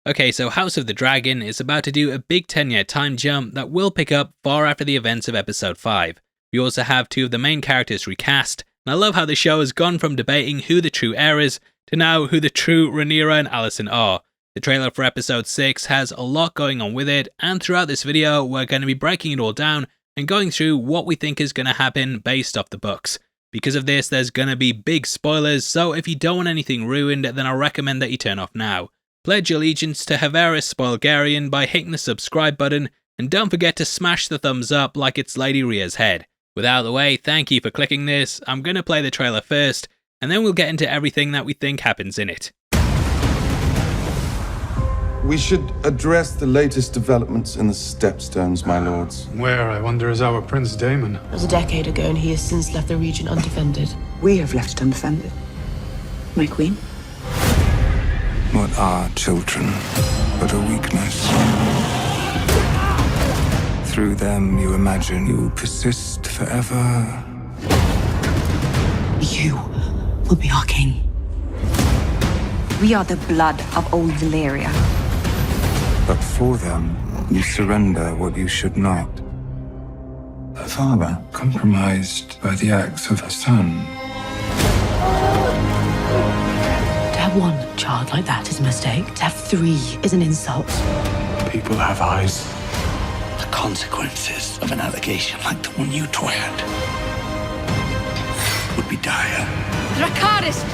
Okay, so House of the Dragon is about to do a big 10-year time jump that will pick up far after the events of episode 5. We also have 2 of the main characters recast, and I love how the show has gone from debating who the true heir is to now who the true Rhaenyra and Alicent are. The trailer for episode 6 has a lot going on with it, and throughout this video we're going to be breaking it all down and going through what we think is going to happen based off the books. Because of this, there's going to be big spoilers, so if you don't want anything ruined, then I recommend that you turn off now. Pledge allegiance to Viserys Spoilgarian by hitting the subscribe button, and don't forget to smash the thumbs up like it's Lady Rhea's head. With out of the way, thank you for clicking this. I'm going to play the trailer first, and then we'll get into everything that we think happens in it. We should address the latest developments in the Stepstones, my lords. Where, I wonder, is our Prince Daemon? It was a decade ago, and he has since left the region undefended. We have left it undefended. My queen? What are children but a weakness? Through them you imagine you will persist forever. You will be our king. We are the blood of old Valyria. But for them, you surrender what you should not. A father compromised by the acts of a son. To have one child like that is a mistake. To have 3 is an insult. People have eyes. The consequences of an allegation like the one you twirled would be dire. Dracarys!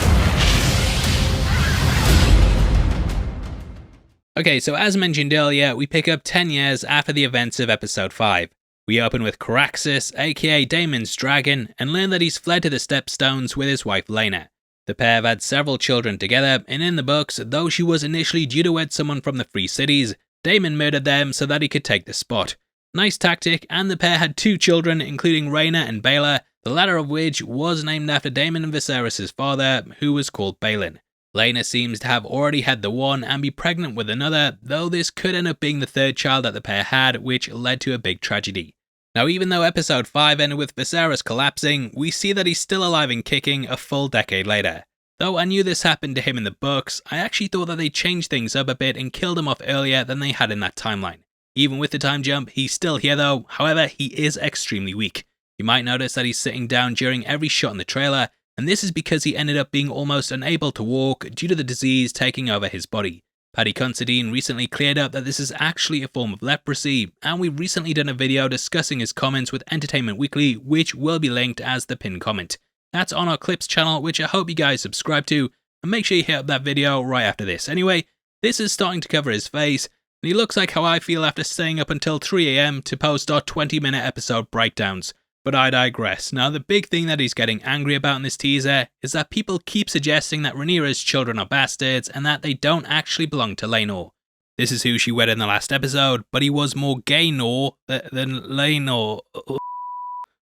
Okay, so as mentioned earlier, we pick up 10 years after the events of episode 5. We open with Caraxes, aka Daemon's dragon, and learn that he's fled to the Stepstones with his wife Laena. The pair have had several children together, and in the books, though she was initially due to wed someone from the Free Cities, Daemon murdered them so that he could take the spot. Nice tactic, and the pair had 2 children, including Rhaenyra and Baela, the latter of which was named after Daemon and Viserys' father, who was called Balin. Laena seems to have already had the one and be pregnant with another, though this could end up being the 3rd child that the pair had, which led to a big tragedy. Now, even though episode 5 ended with Viserys collapsing, we see that he's still alive and kicking a full decade later. Though I knew this happened to him in the books, I actually thought that they changed things up a bit and killed him off earlier than they had in that timeline. Even with the time jump, he's still here though, however he is extremely weak. You might notice that he's sitting down during every shot in the trailer, and this is because he ended up being almost unable to walk due to the disease taking over his body. Paddy Considine recently cleared up that this is actually a form of leprosy, and we've recently done a video discussing his comments with Entertainment Weekly, which will be linked as the pinned comment. That's on our Clips channel, which I hope you guys subscribe to, and make sure you hit up that video right after this. Anyway, this is starting to cover his face, and he looks like how I feel after staying up until 3 AM to post our 20-minute episode breakdowns. But I digress. Now, the big thing that he's getting angry about in this teaser is that people keep suggesting that Rhaenyra's children are bastards and that they don't actually belong to Laenor. This is who she wed in the last episode, but he was more Gaynor than Laenor.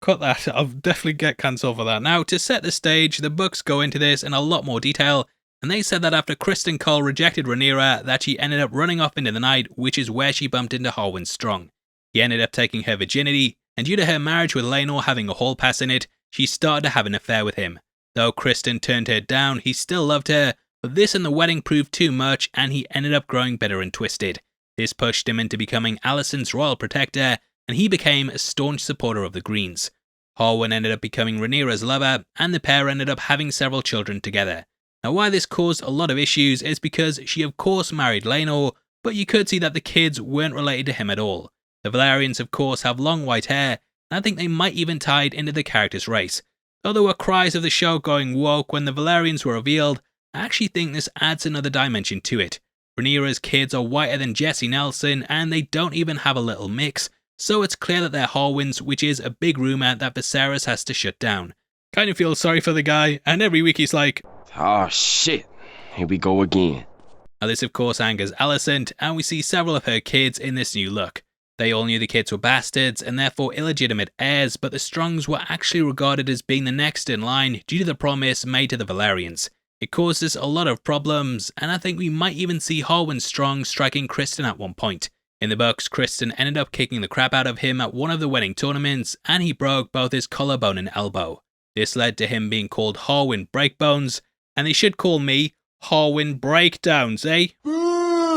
Cut that, I'll definitely get cancelled for that. Now, to set the stage, the books go into this in a lot more detail, and they said that after Criston Cole rejected Rhaenyra, that she ended up running off into the night, which is where she bumped into Harwin Strong. He ended up taking her virginity, and due to her marriage with Laenor having a hall pass in it, she started to have an affair with him. Though Criston turned her down, he still loved her, but this and the wedding proved too much, and he ended up growing bitter and twisted. This pushed him into becoming Alicent's royal protector, and he became a staunch supporter of the Greens. Harwin ended up becoming Rhaenyra's lover, and the pair ended up having several children together. Now, why this caused a lot of issues is because she of course married Laenor, but you could see that the kids weren't related to him at all. The Valyrians of course have long white hair, and I think they might even tie it into the character's race. Though there were cries of the show going woke when the Valyrians were revealed, I actually think this adds another dimension to it. Rhaenyra's kids are whiter than Jesse Nelson, and they don't even have a little mix, so it's clear that they're Harwins, which is a big rumour that Viserys has to shut down. Kind of feel sorry for the guy, and every week he's like, "Oh shit, here we go again." Now this of course angers Alicent, and we see several of her kids in this new look. They all knew the kids were bastards and therefore illegitimate heirs, but the Strongs were actually regarded as being the next in line due to the promise made to the Valyrians. It causes a lot of problems, and I think we might even see Harwin Strong striking Criston at one point. In the books, Criston ended up kicking the crap out of him at one of the wedding tournaments, and he broke both his collarbone and elbow. This led to him being called Harwin Breakbones, and they should call me Harwin Breakdowns, eh? Boo!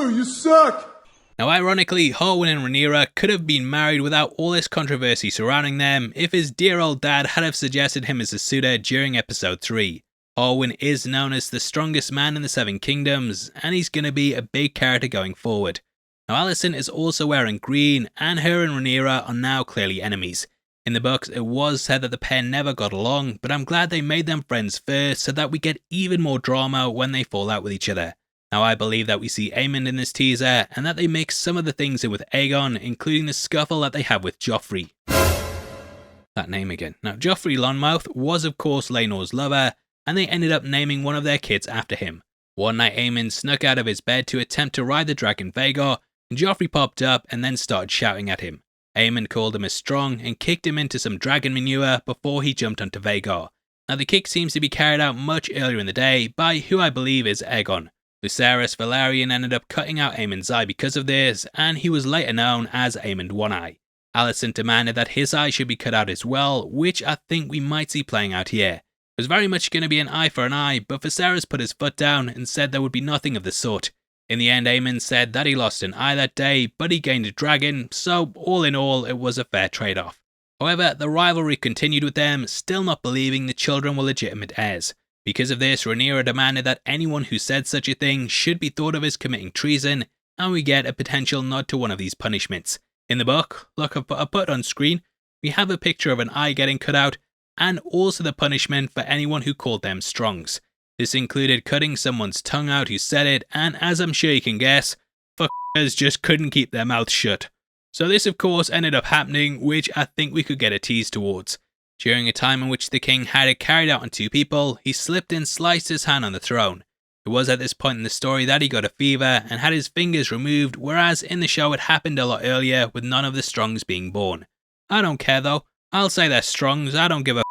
You suck! Now ironically, Harwin and Rhaenyra could have been married without all this controversy surrounding them if his dear old dad had have suggested him as a suitor during episode 3. Harwin is known as the strongest man in the Seven Kingdoms, and he's going to be a big character going forward. Now Alicent is also wearing green, and her and Rhaenyra are now clearly enemies. In the books, it was said that the pair never got along, but I'm glad they made them friends first so that we get even more drama when they fall out with each other. Now I believe that we see Aemond in this teaser, and that they mix some of the things in with Aegon, including the scuffle that they have with Joffrey. That name again. Now Joffrey Lonmouth was of course Laenor's lover, and they ended up naming one of their kids after him. One night Aemond snuck out of his bed to attempt to ride the dragon Vhagar, and Joffrey popped up and then started shouting at him. Aemond called him a strong and kicked him into some dragon manure before he jumped onto Vhagar. Now the kick seems to be carried out much earlier in the day by who I believe is Aegon. Viserys Velaryon ended up cutting out Aemond's eye because of this, and he was later known as Aemond One Eye. Alicent demanded that his eye should be cut out as well, which I think we might see playing out here. It was very much going to be an eye for an eye, but Viserys put his foot down and said there would be nothing of the sort. In the end, Aemond said that he lost an eye that day, but he gained a dragon, so all in all, it was a fair trade-off. However, the rivalry continued with them, still not believing the children were legitimate heirs. Because of this, Rhaenyra demanded that anyone who said such a thing should be thought of as committing treason, and we get a potential nod to one of these punishments. In the book, look, I put on screen, we have a picture of an eye getting cut out, and also the punishment for anyone who called them strongs. This included cutting someone's tongue out who said it, and as I'm sure you can guess, fuckers just couldn't keep their mouths shut. So this of course ended up happening, which I think we could get a tease towards. During a time in which the king had it carried out on 2 people, he slipped and sliced his hand on the throne. It was at this point in the story that he got a fever and had his fingers removed, whereas in the show it happened a lot earlier with none of the strongs being born. I don't care though, I'll say they're strongs, I don't give a f***.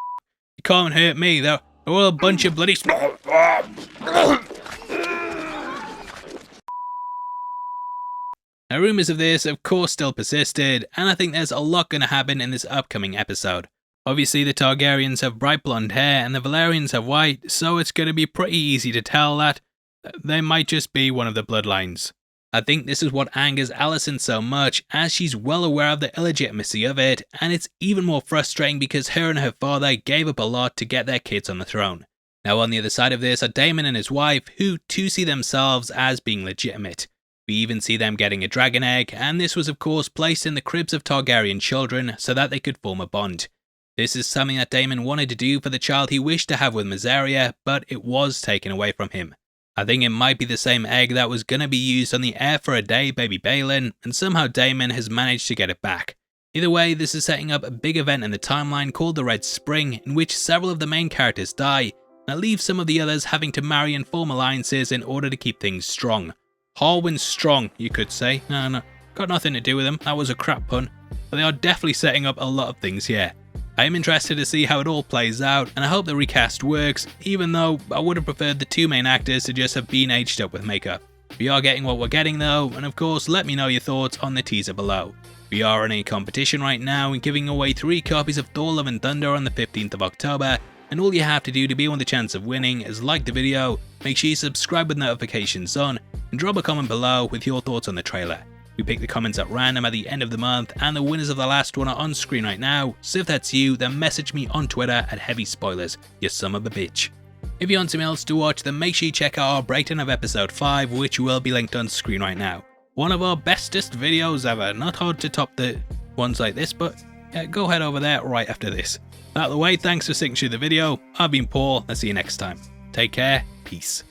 You can't hurt me, they're all a bunch of bloody Now rumours of this of course still persisted, and I think there's a lot going to happen in this upcoming episode. Obviously the Targaryens have bright blonde hair and the Velaryons have white, so it's going to be pretty easy to tell that they might just be one of the bloodlines. I think this is what angers Alicent so much, as she's well aware of the illegitimacy of it, and it's even more frustrating because her and her father gave up a lot to get their kids on the throne. Now on the other side of this are Daemon and his wife, who too see themselves as being legitimate. We even see them getting a dragon egg, and this was of course placed in the cribs of Targaryen children so that they could form a bond. This is something that Daemon wanted to do for the child he wished to have with Mysaria, but it was taken away from him. I think it might be the same egg that was going to be used on the heir for a day baby Balin, and somehow Daemon has managed to get it back. Either way, this is setting up a big event in the timeline called the Red Spring, in which several of the main characters die, and it leaves some of the others having to marry and form alliances in order to keep things strong. Harwin's strong, you could say. No, got nothing to do with them, that was a crap pun, but they are definitely setting up a lot of things here. I am interested to see how it all plays out, and I hope the recast works, even though I would have preferred the 2 main actors to just have been aged up with makeup. We are getting what we're getting though, and of course let me know your thoughts on the teaser below. We are in a competition right now and giving away 3 copies of Thor Love and Thunder on the 15th of October, and all you have to do to be on the chance of winning is like the video, make sure you subscribe with notifications on, and drop a comment below with your thoughts on the trailer. We pick the comments at random at the end of the month, and the winners of the last one are on screen right now, so if that's you, then message me on Twitter at Heavy Spoilers, you son of a bitch. If you want something else to watch, then make sure you check out our breakdown of episode 5, which will be linked on screen right now. One of our bestest videos ever, not hard to top the ones like this, but yeah, go head over there right after this. Out of the way, thanks for sticking through the video, I've been Paul, I'll see you next time. Take care, peace.